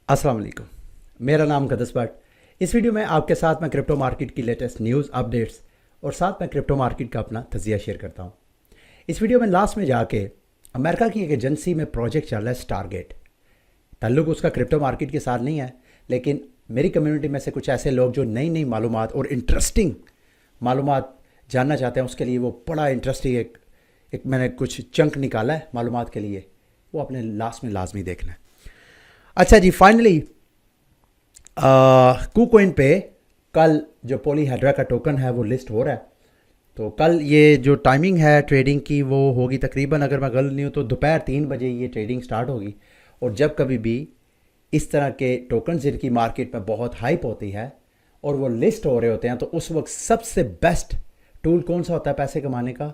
अस्सलाम वालेकुम। मेरा नाम गदस भट्ट। इस वीडियो में आपके साथ मैं क्रिप्टो मार्केट की लेटेस्ट न्यूज़ अपडेट्स और साथ में क्रिप्टो मार्केट का अपना तजिया शेयर करता हूँ। इस वीडियो में लास्ट में जाके अमेरिका की एक एजेंसी में प्रोजेक्ट चल रहा है स्टारगेट। ताल्लुक उसका क्रिप्टो मार्केट के साथ नहीं है, लेकिन मेरी कम्युनिटी में से कुछ ऐसे लोग जो नई नई मालूमात और इंटरेस्टिंग मालूमात जानना चाहते हैं, उसके लिए वो बड़ा इंटरेस्टिंग एक मैंने कुछ चंक निकाला है मालूमात के लिए, वो अपने लास्ट में लाजमी देखना है। अच्छा जी, फाइनली KuCoin पे कल जो पॉलीहेड्रा का टोकन है वो लिस्ट हो रहा है। तो कल ये जो टाइमिंग है ट्रेडिंग की वो होगी तकरीबन, अगर मैं गलत नहीं हूँ तो दोपहर 3 बजे ये ट्रेडिंग स्टार्ट होगी। और जब कभी भी इस तरह के टोकन जिनकी मार्केट में बहुत हाइप होती है और वो लिस्ट हो रहे होते हैं, तो उस वक्त सबसे बेस्ट टूल कौन सा होता है पैसे कमाने का?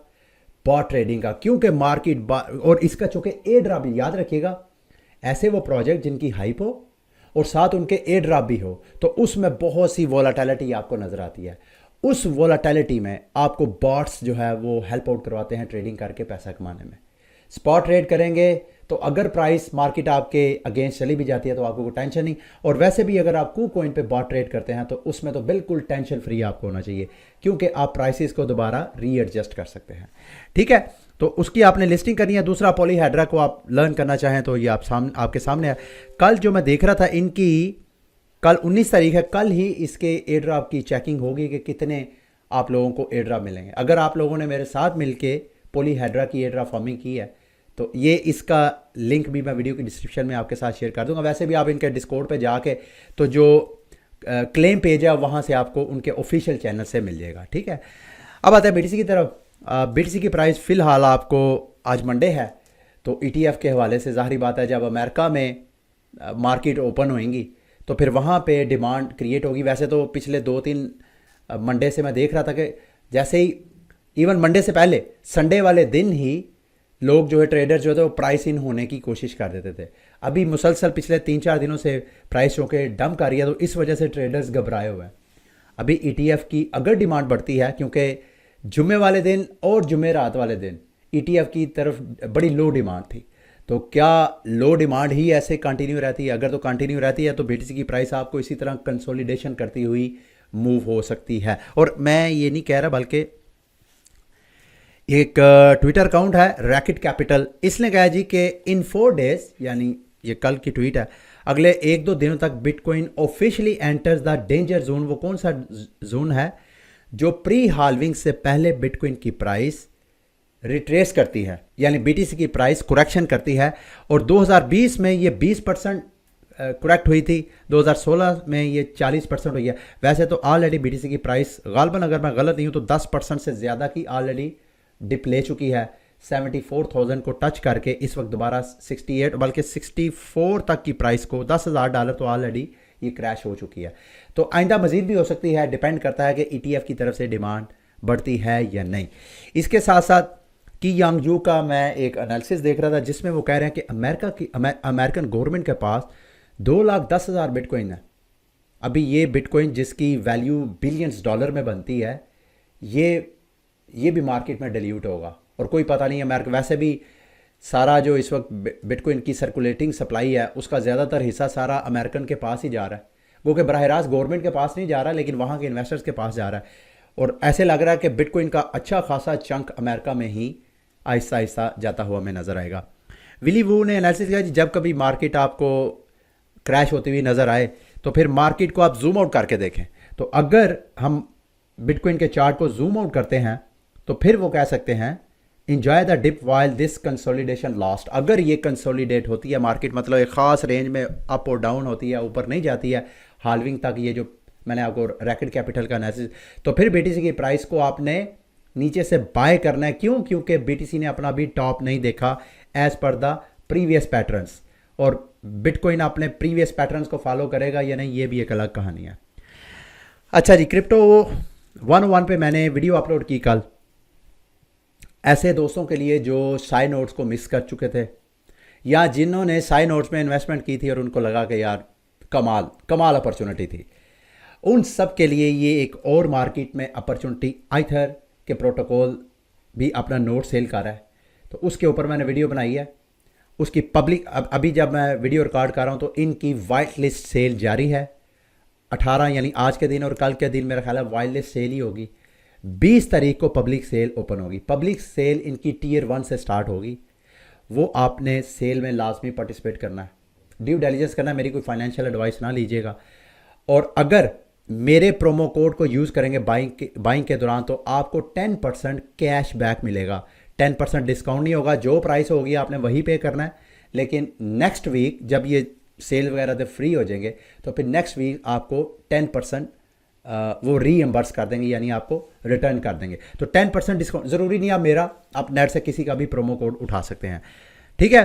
बॉट ट्रेडिंग का। क्योंकि मार्केट और इसका चूँकि एयर ड्रॉप भी याद रखिएगा, ऐसे वो प्रोजेक्ट जिनकी हाइप हो और साथ उनके एयर ड्रॉप भी हो, तो उसमें बहुत सी वोलाटिलिटी आपको नज़र आती है। उस वोलाटिलिटी में आपको बॉट्स जो है वो हेल्प आउट करवाते हैं ट्रेडिंग करके पैसा कमाने में। स्पॉट ट्रेड करेंगे तो अगर प्राइस मार्केट आपके अगेंस्ट चली भी जाती है तो आपको कोई टेंशन नहीं। और वैसे भी अगर आप KuCoin पे बॉट ट्रेड करते हैं तो उसमें तो बिल्कुल टेंशन फ्री आपको होना चाहिए, क्योंकि आप प्राइसेस को दोबारा रीएडजस्ट कर सकते हैं। ठीक है, तो उसकी आपने लिस्टिंग करनी है। दूसरा, पॉलीहेड्रा को आप लर्न करना चाहें तो ये आपके सामने है। कल जो मैं देख रहा था, इनकी कल 19 तारीख है, कल ही इसके एयर ड्रॉप की चेकिंग होगी कि कितने आप लोगों को एयर ड्रॉप मिलेंगे। अगर आप लोगों ने मेरे साथ मिलके पॉलीहेड्रा की एयर ड्रॉप फार्मिंग की है तो ये इसका लिंक भी मैं वीडियो की डिस्क्रिप्शन में आपके साथ शेयर कर दूंगा। वैसे भी आप इनके डिस्कॉर्ड पे जाके तो जो क्लेम पेज है वहाँ से आपको उनके ऑफिशियल चैनल से मिल जाएगा। ठीक है, अब आता है BTC की तरफ। BTC की प्राइस फ़िलहाल आपको आज मंडे है तो ETF के हवाले से ज़ाहिर बात है, जब अमेरिका में मार्केट ओपन होएंगी तो फिर वहाँ पे डिमांड क्रिएट होगी। वैसे तो पिछले 2-3 मंडे से मैं देख रहा था कि जैसे ही इवन मंडे से पहले संडे वाले दिन ही लोग जो है ट्रेडर जो थे वो प्राइस इन होने की कोशिश कर देते थे। अभी मुसलसल पिछले 3-4 दिनों से प्राइस चूँकि डंप कर रही है तो इस वजह से ट्रेडर्स घबराए हुए हैं। अभी ETF की अगर डिमांड बढ़ती है, क्योंकि जुमे वाले दिन और जुमे रात वाले दिन ETF की तरफ बड़ी लो डिमांड थी, तो क्या लो डिमांड ही ऐसे कंटिन्यू रहती है? अगर तो कंटिन्यू रहती है तो BTC की प्राइस आपको इसी तरह कंसोलिडेशन करती हुई मूव हो सकती है। और मैं ये नहीं कह रहा, बल्कि एक ट्विटर अकाउंट है रैकेट कैपिटल, इसने कहा जी कि इन 4 डेज, यानी ये कल की ट्वीट है, अगले 1-2 दिनों तक bitcoin officially enters the danger zone. वो कौन सा जोन है? जो प्री हाल्विंग से पहले बिटकॉइन की प्राइस रिट्रेस करती है, यानी BTC की प्राइस करेक्शन करती है। और 2020 में ये 20% करेक्ट हुई थी, 2016 में ये 40% हुई है। वैसे तो ऑलरेडी BTC की प्राइस गालबन, अगर मैं गलत नहीं हूँ तो 10% से ज़्यादा की ऑलरेडी डिप ले चुकी है। 74,000 को टच करके इस वक्त दोबारा 68 बल्कि 64 तक की प्राइस को $10,000 तो ऑलरेडी ये क्रैश हो चुकी है। तो आइंदा मजीद भी हो सकती है, डिपेंड करता है कि ETF की तरफ से डिमांड बढ़ती है या नहीं। इसके साथ साथ की यांगजू का मैं एक एनालिसिस देख रहा था जिसमें वो कह रहे हैं कि अमेरिकन गवर्नमेंट के पास 2,10,000 बिटकॉइन है। अभी ये बिटकॉइन जिसकी वैल्यू बिलियंस डॉलर में बनती है, ये भी मार्केट में डिल्यूट होगा और कोई पता नहीं है। अमेरिका वैसे भी सारा जो इस वक्त बिटकॉइन की सर्कुलेटिंग सप्लाई है उसका ज़्यादातर हिस्सा सारा अमेरिकन के पास ही जा रहा है, वो कि बराह रास्त गवर्नमेंट के पास नहीं जा रहा, लेकिन वहाँ के इन्वेस्टर्स के पास जा रहा है। और ऐसे लग रहा है कि बिटकॉइन का अच्छा खासा चंक अमेरिका में ही आहिस्ता आहिस्ता जाता हुआ हमें नज़र आएगा। विली वू ने एनालिसिस किया, जब कभी मार्केट आपको क्रैश होती हुई नज़र आए तो फिर मार्केट को आप जूम आउट करके देखें। तो अगर हम बिटकॉइन के चार्ट को जूम आउट करते हैं तो फिर वो कह सकते हैं enjoy the dip while this consolidation last. अगर ये कंसोलिडेट होती है मार्केट, मतलब एक ख़ास रेंज में अप और डाउन होती है, ऊपर नहीं जाती है हाल्विंग तक, ये जो मैंने आपको रैकेट कैपिटल का एनालिसिस, तो फिर BTC की प्राइस को आपने नीचे से बाय करना है। क्यों? क्योंकि BTC ने अपना भी टॉप नहीं देखा as per the previous patterns, और बिटकॉइन अपने प्रीवियस पैटर्न्स को फॉलो करेगा या नहीं, ये भी एक अलग कहानी है। अच्छा जी, क्रिप्टो 101 पे मैंने वीडियो अपलोड की कल, ऐसे दोस्तों के लिए जो साई नोट्स को मिस कर चुके थे या जिन्होंने साई नोट्स में इन्वेस्टमेंट की थी और उनको लगा कि यार कमाल अपॉर्चुनिटी थी, उन सब के लिए ये एक और मार्केट में अपॉर्चुनिटी। आइथर के प्रोटोकॉल भी अपना नोट सेल कर रहा है, तो उसके ऊपर मैंने वीडियो बनाई है उसकी पब्लिक अभी जब मैं वीडियो रिकॉर्ड कर रहा हूँ तो इनकी वाइट लिस्ट सेल जारी है। 18 यानी आज के दिन और कल के दिन मेरा ख्याल है वाइट लिस्ट सेल ही होगी। 20 तारीख को पब्लिक सेल ओपन होगी। पब्लिक सेल इनकी टियर 1 से स्टार्ट होगी। वो आपने सेल में लाजमी पार्टिसिपेट करना है, ड्यू डिलिजेंस करना है। मेरी कोई फाइनेंशियल एडवाइस ना लीजिएगा। और अगर मेरे प्रोमो कोड को यूज़ करेंगे बाइंग के दौरान तो आपको 10% कैश बैक मिलेगा। 10% डिस्काउंट नहीं होगा, जो प्राइस होगी आपने वही पे करना है। लेकिन नेक्स्ट वीक जब ये सेल वगैरह से फ्री हो जाएंगे तो फिर नेक्स्ट वीक आपको 10% वो रीएम्बर्स कर देंगे, यानी आपको रिटर्न कर देंगे। तो 10% डिस्काउंट, ज़रूरी नहीं आप मेरा, आप नेट से किसी का भी प्रोमो कोड उठा सकते हैं, ठीक है।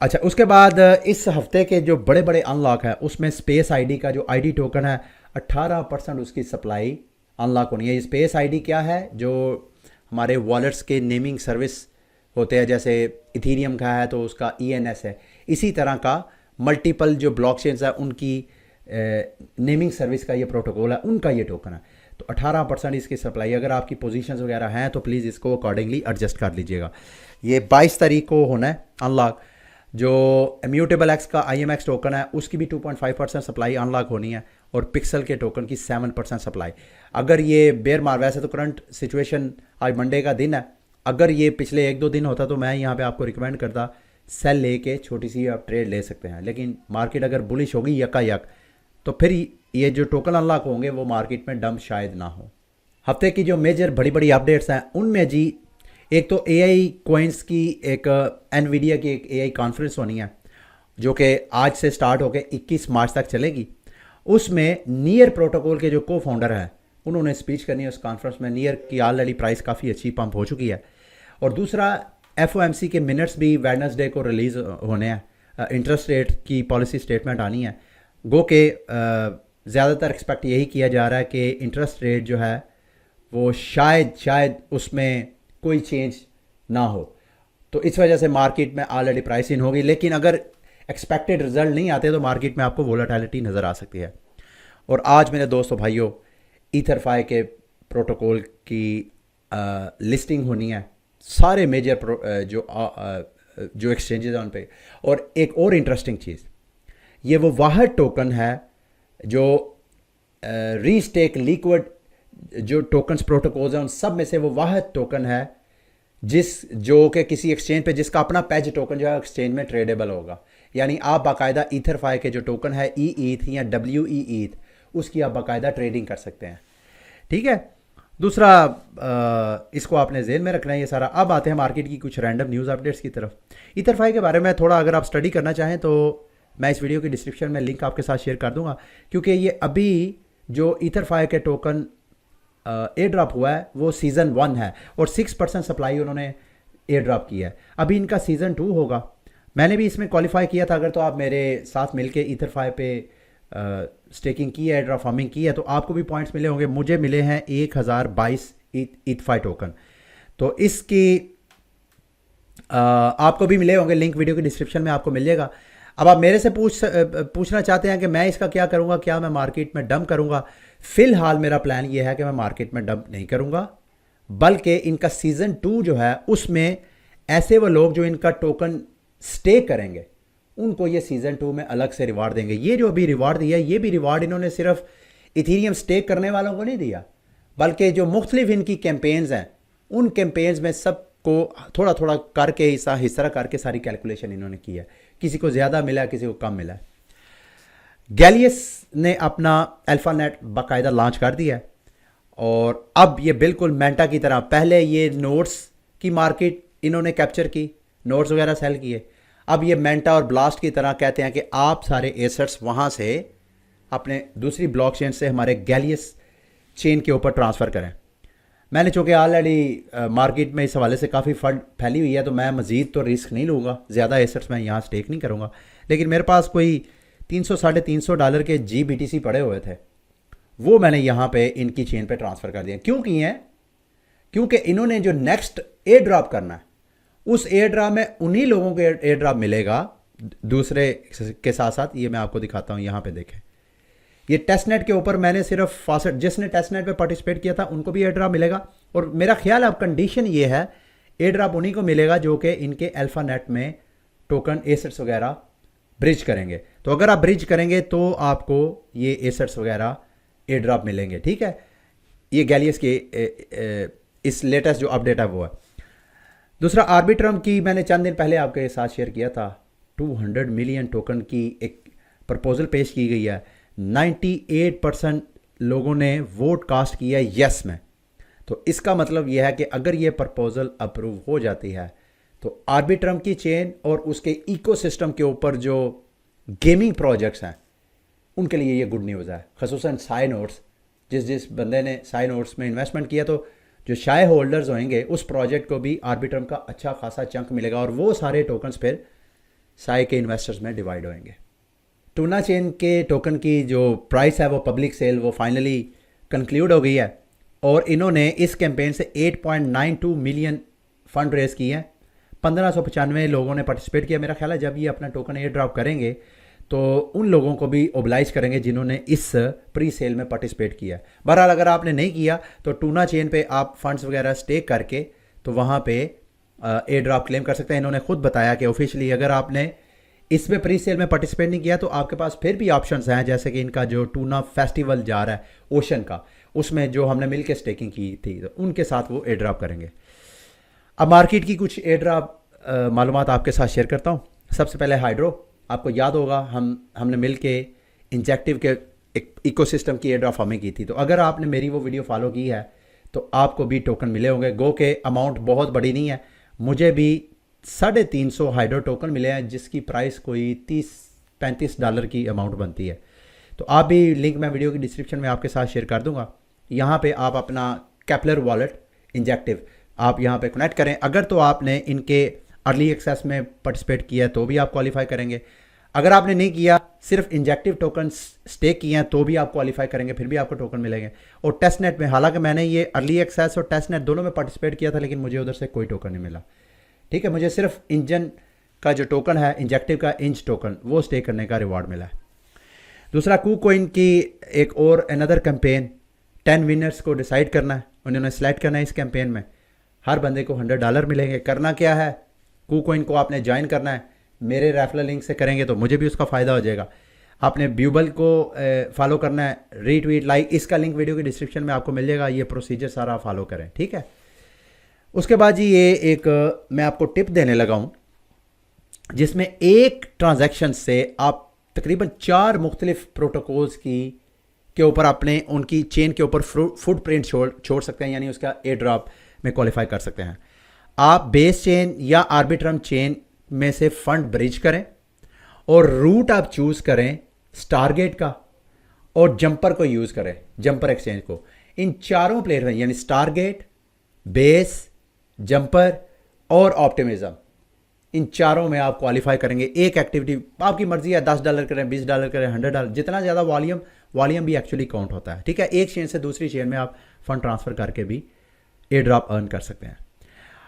अच्छा, उसके बाद इस हफ्ते के जो बड़े बड़े अनलॉक है उसमें स्पेस आईडी का जो आईडी टोकन है 18% उसकी सप्लाई अनलॉक होनी है। ये स्पेस आईडी क्या है? जो हमारे वॉलेट्स के नेमिंग सर्विस होते हैं, जैसे इथीरियम का है तो उसका ENS है, इसी तरह का मल्टीपल जो ब्लॉकचेन्स है उनकी नेमिंग सर्विस का ये प्रोटोकॉल है, उनका ये टोकन है। तो 18% इसकी सप्लाई, अगर आपकी पोजीशंस वगैरह हैं तो प्लीज़ इसको अकॉर्डिंगली एडजस्ट कर लीजिएगा। ये 22 तारीख को होना है अनलॉक। जो इम्यूटेबल एक्स का IMX टोकन है उसकी भी 2.5% सप्लाई अनलॉक होनी है, और पिक्सल के टोकन की 7% सप्लाई। अगर ये बेयर मार, वैसे तो करंट सिचुएशन आज मंडे का दिन है, अगर ये पिछले 1-2 दिन होता तो मैं यहाँ पे आपको रिकमेंड करता सेल लेके छोटी सी आप ट्रेड ले सकते हैं। लेकिन मार्केट अगर बुलिश होगी यकायक तो फिर ये जो टोकन अनलॉक होंगे वो मार्केट में डंप शायद ना हो। हफ्ते की जो मेजर बड़ी बड़ी अपडेट्स हैं उनमें जी एक तो AI कॉइन्स की एक NVIDIA की एक AI कॉन्फ्रेंस होनी है जो कि आज से स्टार्ट होकर 21 मार्च तक चलेगी। उसमें नियर प्रोटोकॉल के जो को फाउंडर हैं उन्होंने स्पीच करनी है उस कॉन्फ्रेंस में। नियर की ऑलरेडी प्राइस काफ़ी अच्छी पंप हो चुकी है। और दूसरा FOMC के मिनट्स भी वेडनेसडे को रिलीज़ होने हैं। इंटरेस्ट रेट की पॉलिसी स्टेटमेंट आनी है। गो के ज़्यादातर एक्सपेक्ट यही किया जा रहा है कि इंटरेस्ट रेट जो है वो शायद उसमें कोई चेंज ना हो, तो इस वजह से मार्केट में ऑलरेडी प्राइस इन होगी। लेकिन अगर एक्सपेक्टेड रिजल्ट नहीं आते तो मार्केट में आपको वोलेटिलिटी नज़र आ सकती है। और आज मेरे दोस्तों भाइयों ईथरफाई के प्रोटोकॉल की लिस्टिंग होनी है, सारे मेजर जो एक्सचेंजेस हैं उन पे। और एक और इंटरेस्टिंग चीज़, ये वो वाहिद टोकन है जो रीस्टेक लिक्विड जो टोकन्स प्रोटोकॉल्स हैं उन सब में से वो वाहिद टोकन है जो कि किसी एक्सचेंज पे जिसका अपना पैज टोकन जो है एक्सचेंज में ट्रेडेबल होगा। यानी आप बाकायदा ईथरफाई के जो टोकन है ETH या WE उसकी आप बाकायदा ट्रेडिंग कर सकते हैं, ठीक है। दूसरा इसको आपने जेहन में रखना है ये सारा। अब आते हैं मार्केट की कुछ रैंडम न्यूज़ अपडेट्स की तरफ। ईथरफाई के बारे में थोड़ा अगर आप स्टडी करना चाहें तो मैं इस वीडियो की डिस्क्रिप्शन में लिंक आपके साथ शेयर कर दूंगा, क्योंकि ये अभी जो ईथरफाई के टोकन एयर ड्रॉप हुआ है वो सीज़न 1 है और 6% सप्लाई उन्होंने एयर ड्रॉप की है। अभी इनका सीज़न 2 होगा। मैंने भी इसमें क्वालिफाई किया था। अगर तो आप मेरे साथ मिलके ईथरफाई पे स्टेकिंग की है, एयर ड्रॉप फार्मिंग की है, तो आपको भी पॉइंट्स मिले होंगे। मुझे मिले हैं 1022 ईथरफाई टोकन, तो इसकी आपको भी मिले होंगे। लिंक वीडियो के डिस्क्रिप्शन में आपको मिल जाएगा। अब आप मेरे से पूछना चाहते हैं कि मैं इसका क्या करूँगा, क्या मैं मार्केट में डंप करूँगा? फ़िलहाल मेरा प्लान ये है कि मैं मार्केट में डंप नहीं करूँगा, बल्कि इनका सीज़न 2 जो है उसमें ऐसे वो लोग जो इनका टोकन स्टे करेंगे उनको ये सीज़न 2 में अलग से रिवार्ड देंगे। ये जो अभी रिवार्ड दिया ये भी रिवार्ड इन्होंने सिर्फ इथीरियम स्टेक करने वालों को नहीं दिया, बल्कि जो मुख्तलिफ इनकी कैंपेन्स हैं उन कैंपेन्स में सबको थोड़ा थोड़ा करके हिस्सा करके सारी कैलकुलेशन इन्होंने की है। किसी को ज़्यादा मिला, किसी को कम मिला। गैलियस ने अपना अल्फानेट बाकायदा लॉन्च कर दिया है और अब ये बिल्कुल मेंटा की तरह, पहले ये नोट्स की मार्केट इन्होंने कैप्चर की, नोट्स वगैरह सेल किए। अब ये मेंटा और ब्लास्ट की तरह कहते हैं कि आप सारे एसेट्स वहाँ से अपने दूसरी ब्लॉकचेन से हमारे गैलियस चेन के ऊपर ट्रांसफ़र करें। मैंने चूँकि ऑलरेडी मार्केट में इस हवाले से काफ़ी फंड फैली हुई है तो मैं मज़ीद तो रिस्क नहीं लूँगा, ज़्यादा एसेट्स मैं यहाँ स्टेक नहीं करूँगा। लेकिन मेरे पास कोई $300-350 के GBTC पड़े हुए थे, वो मैंने यहाँ पे इनकी चेन पे ट्रांसफ़र कर दिया। क्यों किए हैं? क्योंकि इन्होंने जो नेक्स्ट एयर ड्रॉप करना है उस एयर ड्रॉप में उन्हीं लोगों को एयर ड्रॉप मिलेगा दूसरे के साथ साथ। ये मैं आपको दिखाता हूँ, यहाँ पे देखें। ये टेस्टनेट के ऊपर मैंने सिर्फ फास्ट, जिसने टेस्टनेट पे पार्टिसिपेट किया था उनको भी एयर ड्रॉप मिलेगा। और मेरा ख्याल अब कंडीशन ये है एयर ड्रॉप उन्हीं को मिलेगा जो कि इनके अल्फानेट में टोकन एसेट्स वगैरह ब्रिज करेंगे। तो अगर आप ब्रिज करेंगे तो आपको ये एसेट्स वगैरह एयर ड्रॉप मिलेंगे, ठीक है। ये गैलियस के इस लेटेस्ट जो अपडेट है वो है। दूसरा आर्बिट्रम की मैंने चंद दिन पहले आपके साथ शेयर किया था, 200 मिलियन टोकन की एक प्रपोजल पेश की गई है। 98% लोगों ने वोट कास्ट किया है यस में। तो इसका मतलब यह है कि अगर ये प्रपोजल अप्रूव हो जाती है तो आर्बिट्रम की चेन और उसके इकोसिस्टम के ऊपर जो गेमिंग प्रोजेक्ट्स हैं उनके लिए ये गुड न्यूज़ है। खसूसन साई नोट्स, जिस बंदे ने साई नोट्स में इन्वेस्टमेंट किया तो जो शेयर होल्डर्स होंगे उस प्रोजेक्ट को भी आर्बिट्रम का अच्छा खासा चंक मिलेगा और वो सारे टोकन्स फिर साई के इन्वेस्टर्स में डिवाइड होंगे। टूना चेन के टोकन की जो प्राइस है वो पब्लिक सेल वो फाइनली कंक्लूड हो गई है और इन्होंने इस कैंपेन से 8.92 मिलियन फंड रेज किए हैं। 1595 लोगों ने पार्टिसिपेट किया। मेरा ख्याल है जब ये अपना टोकन एयर ड्रॉप करेंगे तो उन लोगों को भी ओबलाइज करेंगे जिन्होंने इस प्री सेल में पार्टिसिपेट किया। बहरहाल अगर आपने नहीं किया तो टूना चेन पे आप फंड्स वगैरह स्टेक करके तो वहाँ पे एयर ड्रॉप क्लेम कर सकते हैं। इन्होंने खुद बताया कि ऑफिशियली अगर आपने इसमें प्री सेल में पार्टिसिपेट नहीं किया तो आपके पास फिर भी ऑप्शंस हैं, जैसे कि इनका जो टूना फेस्टिवल जा रहा है ओशन का, उसमें जो हमने मिल के स्टेकिंग की थी तो उनके साथ वो एयर ड्रॉप करेंगे। अब मार्केट की कुछ एयर ड्रॉप मालूमात आपके साथ शेयर करता हूँ। सबसे पहले हाइड्रो, आपको याद होगा हमने मिल के इंजेक्टिव के एक इकोसिस्टम की एयर ड्रॉप फार्मिंग की थी। तो अगर आपने मेरी वो वीडियो फॉलो की है तो आपको भी टोकन मिले होंगे। गो के अमाउंट बहुत बड़ी नहीं है, मुझे भी $350 हाइड्रो टोकन मिले हैं जिसकी प्राइस कोई $30-35 की अमाउंट बनती है। तो आप भी लिंक मैं वीडियो की डिस्क्रिप्शन में आपके साथ शेयर कर दूंगा। यहाँ पे आप अपना कैपलर वॉलेट इंजेक्टिव आप यहाँ पे कनेक्ट करें। अगर तो आपने इनके अर्ली एक्सेस में पार्टिसिपेट किया है तो भी आप क्वालिफाई करेंगे। अगर आपने नहीं किया, सिर्फ इंजेक्टिव टोकन स्टेक किए हैं तो भी आप क्वालिफाई करेंगे, फिर भी आपको टोकन मिलेंगे। और टेस्ट नेट में, हालांकि मैंने ये अर्ली एक्सेस और टेस्ट नेट दोनों में पार्टिसिपेट किया था लेकिन मुझे उधर से कोई टोकन नहीं मिला, ठीक है। मुझे सिर्फ इंजन का जो टोकन है इंजेक्टिव का इंच टोकन वो स्टे करने का रिवॉर्ड मिला है। दूसरा KuCoin की एक और अनदर कैंपेन, 10 विनर्स को डिसाइड करना है, उन्होंने सेलेक्ट करना है। इस कैंपेन में हर बंदे को $100 मिलेंगे। करना क्या है, KuCoin को आपने ज्वाइन करना है। मेरे रेफरल लिंक से करेंगे तो मुझे भी उसका फ़ायदा हो जाएगा। आपने ब्यूबल को फॉलो करना है, रीट्वीट लाइक, इसका लिंक वीडियो की डिस्क्रिप्शन में आपको मिल जाएगा। ये प्रोसीजर सारा फॉलो करें, ठीक है। उसके बाद जी ये एक मैं आपको टिप देने लगा हूँ जिसमें एक ट्रांजैक्शन से आप तकरीबन 4 मुख्तलिफ प्रोटोकॉल्स के ऊपर अपने उनकी चेन के ऊपर फुटप्रिंट छोड़ सकते हैं, यानी उसका एयर ड्रॉप में क्वालिफाई कर सकते हैं। आप बेस चेन या आर्बिट्रम चेन में से फंड ब्रिज करें और रूट आप चूज करें स्टारगेट का और जंपर को यूज करें, जंपर एक्सचेंज को। इन चारों प्लेयर यानी स्टारगेट, बेस, जंपर और ऑप्टिमिज्म, इन चारों में आप क्वालिफाई करेंगे। एक एक्टिविटी आपकी मर्जी है, $10 करें, $20 करें, $100, जितना ज़्यादा वॉल्यूम भी एक्चुअली काउंट होता है, ठीक है। एक चेन से दूसरी चेन में आप फंड ट्रांसफ़र करके भी एयर ड्रॉप अर्न कर सकते हैं।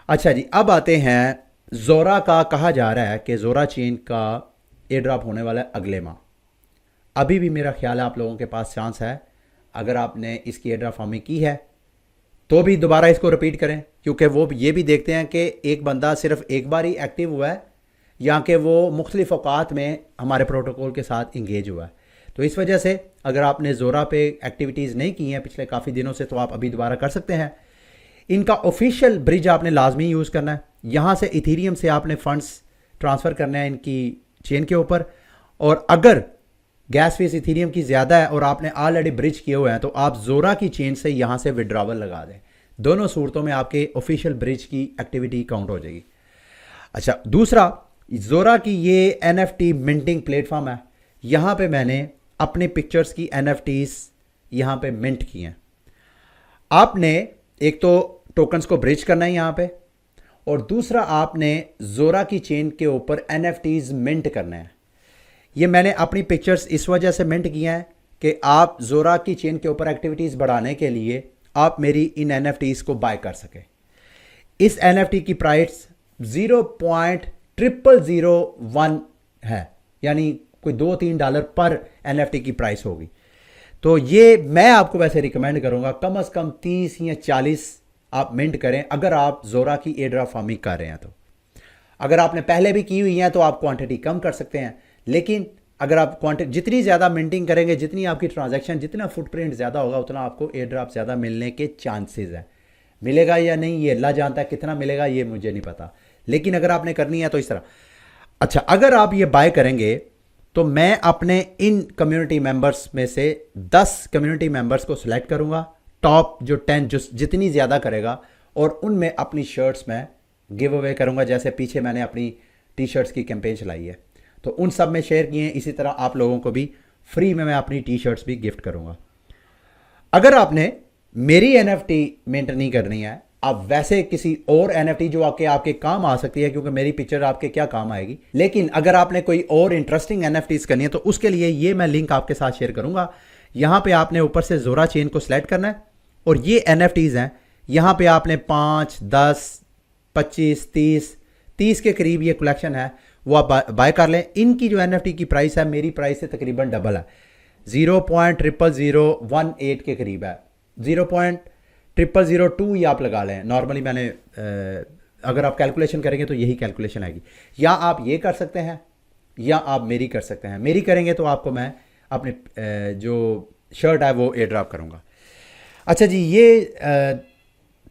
अच्छा जी, अब आते हैं जोरा का। कहा जा रहा है कि जोरा चेन का एयर ड्रॉप होने वाला है अगले माह। अभी भी मेरा ख्याल है आप लोगों के पास चांस है, अगर आपने इसकी एयर ड्रॉप फार्मिंग की है तो भी दोबारा इसको रिपीट करें, क्योंकि वो ये भी देखते हैं कि एक बंदा सिर्फ एक बार ही एक्टिव हुआ है या कि वो मुख्तलिफ औकात में हमारे प्रोटोकॉल के साथ इंगेज हुआ है। तो इस वजह से अगर आपने जोरा पे एक्टिविटीज़ नहीं की हैं पिछले काफ़ी दिनों से तो आप अभी दोबारा कर सकते हैं। इनका ऑफिशियल ब्रिज आपने लाजमी यूज़ करना है। यहाँ से इथीरियम से आपने फंड्स ट्रांसफ़र करने हैं इनकी चेन के ऊपर, और अगर गैस फीस इथीरियम की ज़्यादा है और आपने ऑलरेडी ब्रिज किए हुए हैं तो आप जोरा की चेन से यहाँ से विड्रॉवल लगा दें। दोनों सूरतों में आपके ऑफिशियल ब्रिज की एक्टिविटी काउंट हो जाएगी। अच्छा, दूसरा, जोरा की ये NFT मिंटिंग प्लेटफॉर्म है। यहाँ पे मैंने अपने पिक्चर्स की NFTs यहाँ पे मिंट की हैं। आपने एक तो टोकन्स को ब्रिज करना है यहाँ पे, और दूसरा आपने जोरा की चेन के ऊपर NFTs मिंट करने हैं। ये मैंने अपनी पिक्चर्स इस वजह से मिंट किया है कि आप जोरा की चेन के ऊपर एक्टिविटीज़ बढ़ाने के लिए आप मेरी इन NFTs को बाय कर सकें। इस NFT की प्राइस 0.0001 है, यानी कोई $2-3 पर NFT की प्राइस होगी। तो ये मैं आपको वैसे रिकमेंड करूंगा कम से कम 30 या 40 आप मिंट करें अगर आप जोरा की एयर ड्रॉप फार्मिंग कर रहे हैं तो। अगर आपने पहले भी की हुई है तो आप क्वांटिटी कम कर सकते हैं, लेकिन अगर आप क्वांटिटी जितनी ज़्यादा मेंटेन करेंगे, जितनी आपकी ट्रांजैक्शन, जितना फुटप्रिंट ज़्यादा होगा, उतना आपको एयर ड्रॉप ज़्यादा मिलने के चांसेस हैं। मिलेगा या नहीं ये अल्लाह जानता है, कितना मिलेगा ये मुझे नहीं पता, लेकिन अगर आपने करनी है तो इस तरह। अच्छा, अगर आप ये बाय करेंगे तो मैं अपने इन कम्युनिटी मेंबर्स में से 10 कम्युनिटी मेंबर्स को सिलेक्ट करूंगा, टॉप जो 10 जो जितनी ज़्यादा करेगा, और उनमें अपनी शर्ट्स में गिव अवे करूंगा, जैसे पीछे मैंने अपनी टी शर्ट्स की कैंपेन चलाई है, तो उन सब में शेयर किए हैं। इसी तरह आप लोगों को भी फ्री में मैं अपनी टी शर्ट्स भी गिफ्ट करूंगा। अगर आपने मेरी एनएफटी मेंटेन नहीं करनी है, आप वैसे किसी और एनएफटी जो आपके काम आ सकती है, क्योंकि मेरी पिक्चर आपके क्या काम आएगी, लेकिन अगर आपने कोई और इंटरेस्टिंग एनएफटीज करनी है तो उसके लिए ये मैं लिंक आपके साथ शेयर करूंगा। यहां पे आपने ऊपर से जोरा चेन को सिलेक्ट करना है, और ये एनएफटीज हैं। यहां पे आपने 5, 10, 25, 30 के करीब ये कलेक्शन है, वो आप बाय कर लें। इनकी जो एनएफटी की प्राइस है मेरी प्राइस से तकरीबन डबल है, 0.00018 के करीब है, 0.0002 ही आप लगा लें। नॉर्मली मैंने अगर आप कैलकुलेशन करेंगे तो यही कैलकुलेशन आएगी। या आप ये कर सकते हैं या आप मेरी कर सकते हैं। मेरी करेंगे तो आपको मैं अपने जो शर्ट है वो एयर ड्रॉप करूँगा। अच्छा जी, ये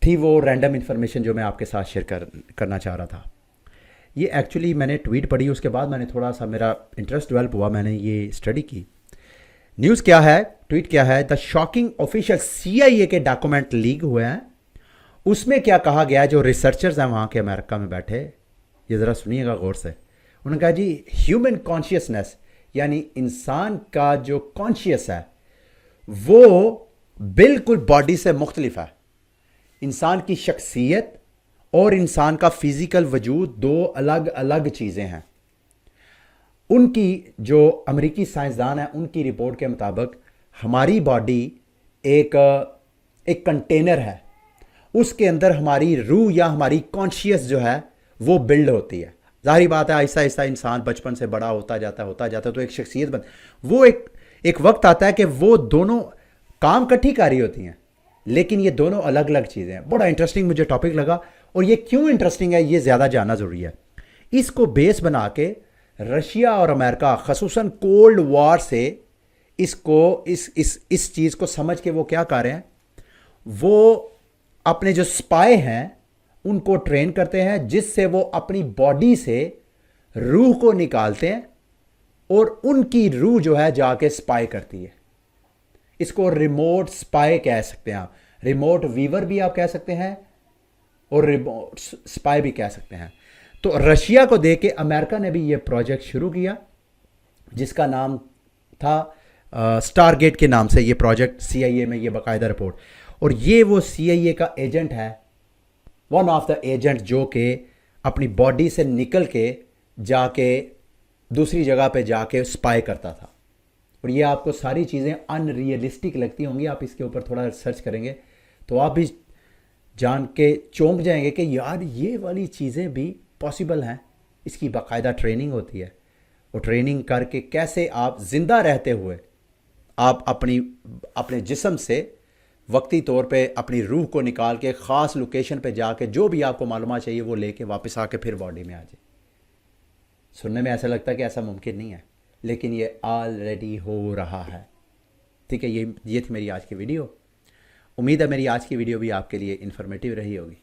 थी वो रैंडम इन्फॉर्मेशन जो मैं आपके साथ शेयर करना चाह रहा था। ये एक्चुअली मैंने ट्वीट पढ़ी, उसके बाद मैंने थोड़ा सा मेरा इंटरेस्ट डेवलप हुआ, मैंने ये स्टडी की। न्यूज़ क्या है, ट्वीट क्या है, द शॉकिंग ऑफिशियल CIA के डॉक्यूमेंट लीक हुए हैं। उसमें क्या कहा गया है, जो रिसर्चर्स हैं वहाँ के अमेरिका में बैठे, ये ज़रा सुनिएगा गौर से। उन्होंने कहा जी, ह्यूमन कॉन्शियसनेस यानी इंसान का जो कॉन्शियस है वो बिल्कुल बॉडी से मुख्तलिफ है। इंसान की शख्सियत और इंसान का फिजिकल वजूद दो अलग अलग चीज़ें हैं। उनकी जो अमेरिकी साइंसदान हैं उनकी रिपोर्ट के मुताबिक हमारी बॉडी एक कंटेनर है, उसके अंदर हमारी रूह या हमारी कॉन्शियस जो है वो बिल्ड होती है। जाहिर बात है, आहिस्ता आहिस्ता इंसान बचपन से बड़ा होता जाता तो एक शख्सियत बन, वो एक वक्त आता है कि वो दोनों काम इकट्ठी कर रही होती हैं, लेकिन ये दोनों अलग अलग चीज़ें हैं। बड़ा इंटरेस्टिंग मुझे टॉपिक लगा, और ये क्यों इंटरेस्टिंग है ये ज़्यादा जानना ज़रूरी है। इसको बेस बना के रशिया और अमेरिका खसूसन कोल्ड वॉर से इसको इस चीज़ को समझ के वो क्या कर रहे हैं, वो अपने जो स्पाई हैं उनको ट्रेन करते हैं, जिससे वो अपनी बॉडी से रूह को निकालते हैं और उनकी रूह जो है जाके स्पाई करती है। इसको रिमोट स्पाई कह सकते हैं आप, रिमोट वीवर भी आप कह सकते हैं और रिमोट स्पाई भी कह सकते हैं। तो रशिया को देख के अमेरिका ने भी ये प्रोजेक्ट शुरू किया, जिसका नाम था स्टारगेट के नाम से ये प्रोजेक्ट, CIA में ये बाकायदा रिपोर्ट। और ये वो CIA का एजेंट है, वन ऑफ द एजेंट, जो कि अपनी बॉडी से निकल के जाके दूसरी जगह पे जाके स्पाई करता था। और ये आपको सारी चीज़ें अनरियलिस्टिक लगती होंगी, आप इसके ऊपर थोड़ा रिसर्च करेंगे तो आप भी जान के चौंक जाएंगे कि यार ये वाली चीज़ें भी पॉसिबल हैं। इसकी बाकायदा ट्रेनिंग होती है, और ट्रेनिंग करके कैसे आप ज़िंदा रहते हुए आप अपने जिस्म से वक्ती तौर पे अपनी रूह को निकाल के ख़ास लोकेशन पे जाके जो भी आपको मालूमात चाहिए वो लेके वापस आके फिर बॉडी में आ जाए। सुनने में ऐसा लगता है कि ऐसा मुमकिन नहीं है, लेकिन ये ऑलरेडी हो रहा है। ठीक है, ये थी मेरी आज की वीडियो। उम्मीद है मेरी आज की वीडियो भी आपके लिए इन्फॉर्मेटिव रही होगी।